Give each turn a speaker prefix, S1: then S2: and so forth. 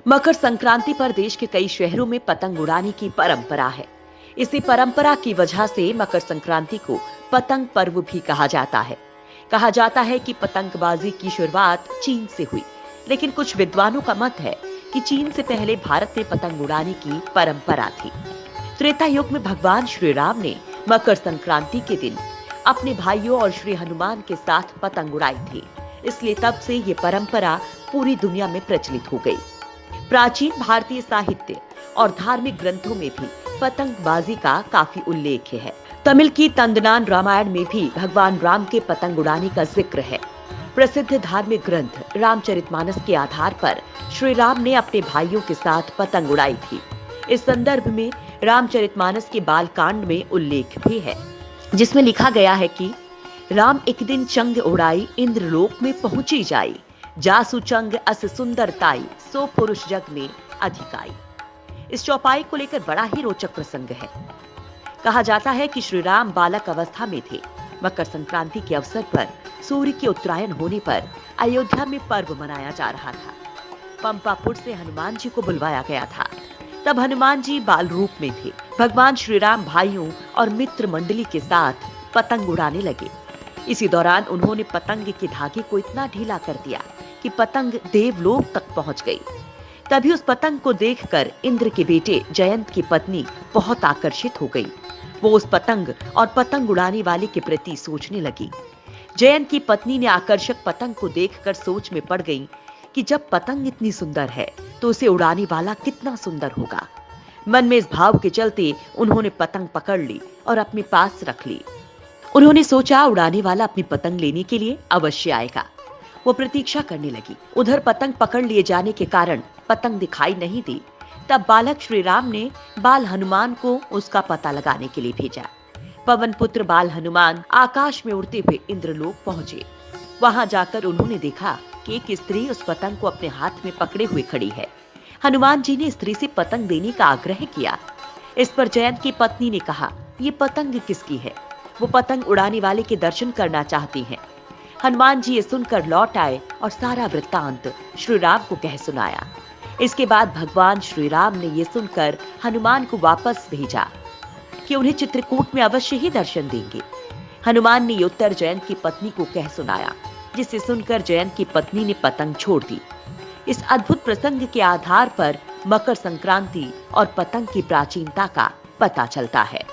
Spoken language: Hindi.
S1: मकर संक्रांति पर देश के कई शहरों में पतंग उड़ाने की परंपरा है। इसी परंपरा की वजह से मकर संक्रांति को पतंग पर्व भी कहा जाता है। कहा जाता है कि पतंगबाजी की शुरुआत चीन से हुई, लेकिन कुछ विद्वानों का मत है कि चीन से पहले भारत में पतंग उड़ाने की परंपरा थी। त्रेता युग में भगवान श्री राम ने मकर संक्रांति के दिन अपने भाइयों और श्री हनुमान के साथ पतंग उड़ाई थी, इसलिए तब से ये परंपरा पूरी दुनिया में प्रचलित हो गई। प्राचीन भारतीय साहित्य और धार्मिक ग्रंथों में भी पतंगबाजी का काफी उल्लेख है। तमिल की तंदनान रामायण में भी भगवान राम के पतंग उड़ाने का जिक्र है। प्रसिद्ध धार्मिक ग्रंथ रामचरितमानस के आधार पर श्री राम ने अपने भाइयों के साथ पतंग उड़ाई थी। इस संदर्भ में रामचरितमानस के बाल कांड में उल्लेख भी है, जिसमें लिखा गया है कि राम एक दिन चंग उड़ाई इंद्रलोक में पहुंची जाई, जासु चंग अस सुंदरताई, सो पुरुष जग में अधिकाई। इस चौपाई को लेकर बड़ा ही रोचक प्रसंग है। कहा जाता है कि श्री राम बालक अवस्था में थे। मकर संक्रांति के अवसर पर सूर्य के उत्तरायण होने पर अयोध्या में पर्व मनाया जा रहा था। पंपापुर से हनुमान जी को बुलवाया गया था। तब हनुमान जी बाल रूप में थे। भगवान श्री राम भाइयों और मित्र मंडली के साथ पतंग उड़ाने लगे। इसी दौरान उन्होंने पतंग के धागे को इतना ढीला कर दिया कि पतंग देवलोक तक पहुंच गई। तभी उस पतंग को देखकर इंद्र के बेटे जयंत की पत्नी बहुत आकर्षित हो गई। वो उस पतंग और पतंग उड़ाने वाले के प्रति सोचने लगी। जयंत की पत्नी ने आकर्षक पतंग को देखकर सोच में पड़ गई कि जब पतंग इतनी सुंदर है तो उसे उड़ाने वाला कितना सुंदर होगा। मन में इस भाव के चलते उन्होंने पतंग पकड़ ली और अपने पास रख ली। उन्होंने सोचा उड़ाने वाला अपनी पतंग लेने के लिए अवश्य आएगा। वो प्रतीक्षा करने लगी। उधर पतंग पकड़ लिए जाने के कारण पतंग दिखाई नहीं दी। तब बालक श्री राम ने बाल हनुमान को उसका पता लगाने के लिए भेजा। पवन पुत्र बाल हनुमान आकाश में उड़ते हुए इंद्रलोक पहुंचे। वहां जाकर उन्होंने देखा कि एक स्त्री उस पतंग को अपने हाथ में पकड़े हुए खड़ी है। हनुमान जी ने स्त्री से पतंग देने का आग्रह किया। इस पर जयंत की पत्नी ने कहा, ये पतंग किसकी है? वो पतंग उड़ाने वाले के दर्शन करना चाहती हैं। हनुमान जी ये सुनकर लौट आए और सारा वृत्तांत श्री राम को कह सुनाया। इसके बाद भगवान श्री राम ने ये सुनकर हनुमान को वापस भेजा कि उन्हें चित्रकूट में अवश्य ही दर्शन देंगे। हनुमान ने ये उत्तर जयंत की पत्नी को कह सुनाया, जिसे सुनकर जयंत की पत्नी ने पतंग छोड़ दी। इस अद्भुत प्रसंग के आधार पर मकर संक्रांति और पतंग की प्राचीनता का पता चलता है।